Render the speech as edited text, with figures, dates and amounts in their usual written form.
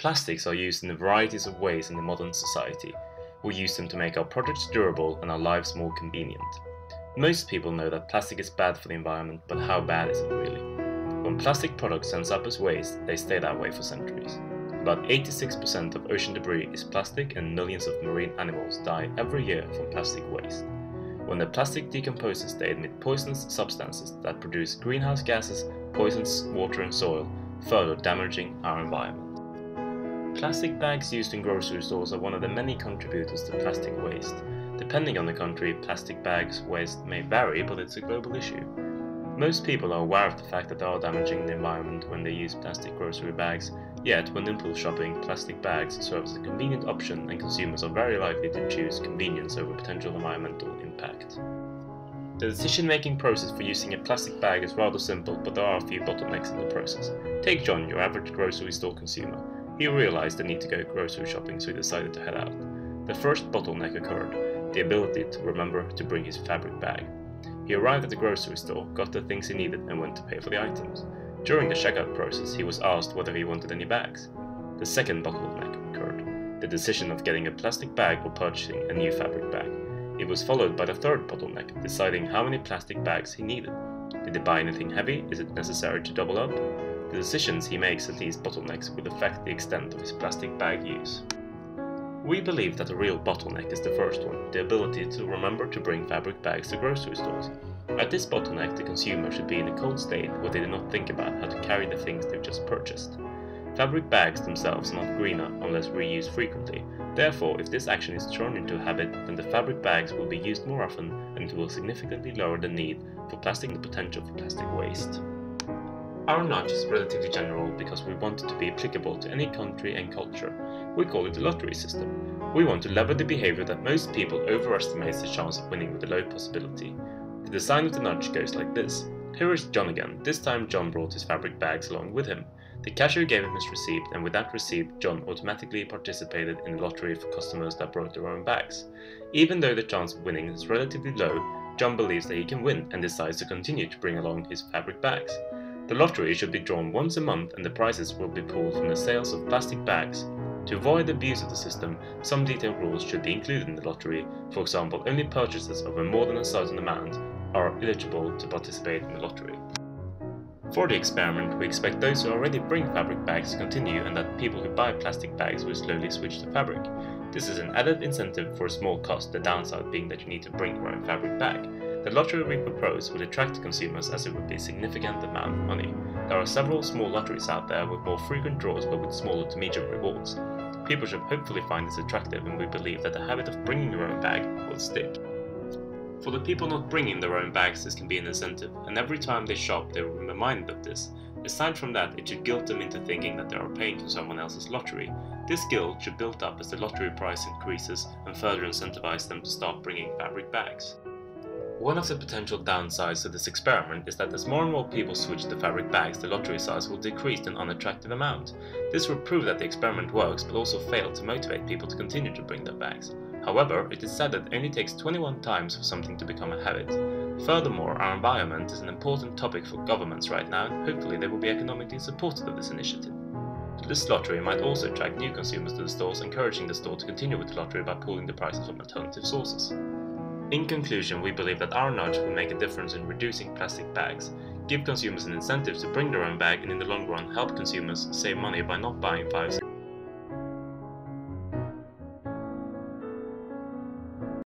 Plastics are used in a variety of ways in the modern society. We use them to make our products durable and our lives more convenient. Most people know that plastic is bad for the environment, but how bad is it really? When plastic products ends up as waste, they stay that way for centuries. About 86% of ocean debris is plastic, and millions of marine animals die every year from plastic waste. When the plastic decomposes, they emit poisonous substances that produce greenhouse gases, poisons water and soil, further damaging our environment. Plastic bags used in grocery stores are one of the many contributors to plastic waste. Depending on the country, plastic bags waste may vary, but it's a global issue. Most people are aware of the fact that they are damaging the environment when they use plastic grocery bags, yet when impulse shopping, plastic bags serve as a convenient option and consumers are very likely to choose convenience over potential environmental impact. The decision-making process for using a plastic bag is rather simple, but there are a few bottlenecks in the process. Take John, your average grocery store consumer. He realized the need to go grocery shopping, so he decided to head out. The first bottleneck occurred, the ability to remember to bring his fabric bag. He arrived at the grocery store, got the things he needed, and went to pay for the items. During the checkout process, he was asked whether he wanted any bags. The second bottleneck occurred, the decision of getting a plastic bag or purchasing a new fabric bag. It was followed by the third bottleneck, deciding how many plastic bags he needed. Did he buy anything heavy? Is it necessary to double up? The decisions he makes at these bottlenecks will affect the extent of his plastic bag use. We believe that the real bottleneck is the first one, the ability to remember to bring fabric bags to grocery stores. At this bottleneck, the consumer should be in a cold state where they do not think about how to carry the things they've just purchased. Fabric bags themselves are not greener unless reused frequently. Therefore, if this action is turned into a habit, then the fabric bags will be used more often, and it will significantly lower the need for plastic and the potential for plastic waste. Our nudge is relatively general because we want it to be applicable to any country and culture. We call it the lottery system. We want to lever the behavior that most people overestimate the chance of winning with a low possibility. The design of the nudge goes like this. Here is John again. This time John brought his fabric bags along with him. The cashier gave him his receipt, and with that receipt, John automatically participated in the lottery for customers that brought their own bags. Even though the chance of winning is relatively low, John believes that he can win and decides to continue to bring along his fabric bags. The lottery should be drawn once a month, and the prizes will be pulled from the sales of plastic bags. To avoid abuse of the system, some detailed rules should be included in the lottery. For example, only purchases of more than a certain amount are eligible to participate in the lottery. For the experiment, we expect those who already bring fabric bags to continue, and that people who buy plastic bags will slowly switch to fabric. This is an added incentive for a small cost, the downside being that you need to bring your own fabric bag. The lottery we propose will attract consumers as it would be a significant amount of money. There are several small lotteries out there with more frequent draws but with smaller to medium rewards. People should hopefully find this attractive, and we believe that the habit of bringing your own bag will stick. For the people not bringing their own bags, this can be an incentive, and every time they shop they will be reminded of this. Aside from that, it should guilt them into thinking that they are paying for someone else's lottery. This guilt should build up as the lottery price increases and further incentivize them to start bringing fabric bags. One of the potential downsides to this experiment is that as more and more people switch to fabric bags, the lottery size will decrease to an unattractive amount. This will prove that the experiment works, but also fail to motivate people to continue to bring their bags. However, it is said that it only takes 21 times for something to become a habit. Furthermore, our environment is an important topic for governments right now, and hopefully they will be economically supportive of this initiative. This lottery might also attract new consumers to the stores, encouraging the store to continue with the lottery by pooling the prices from alternative sources. In conclusion, we believe that our nudge will make a difference in reducing plastic bags, give consumers an incentive to bring their own bag, and in the long run help consumers save money by not buying 5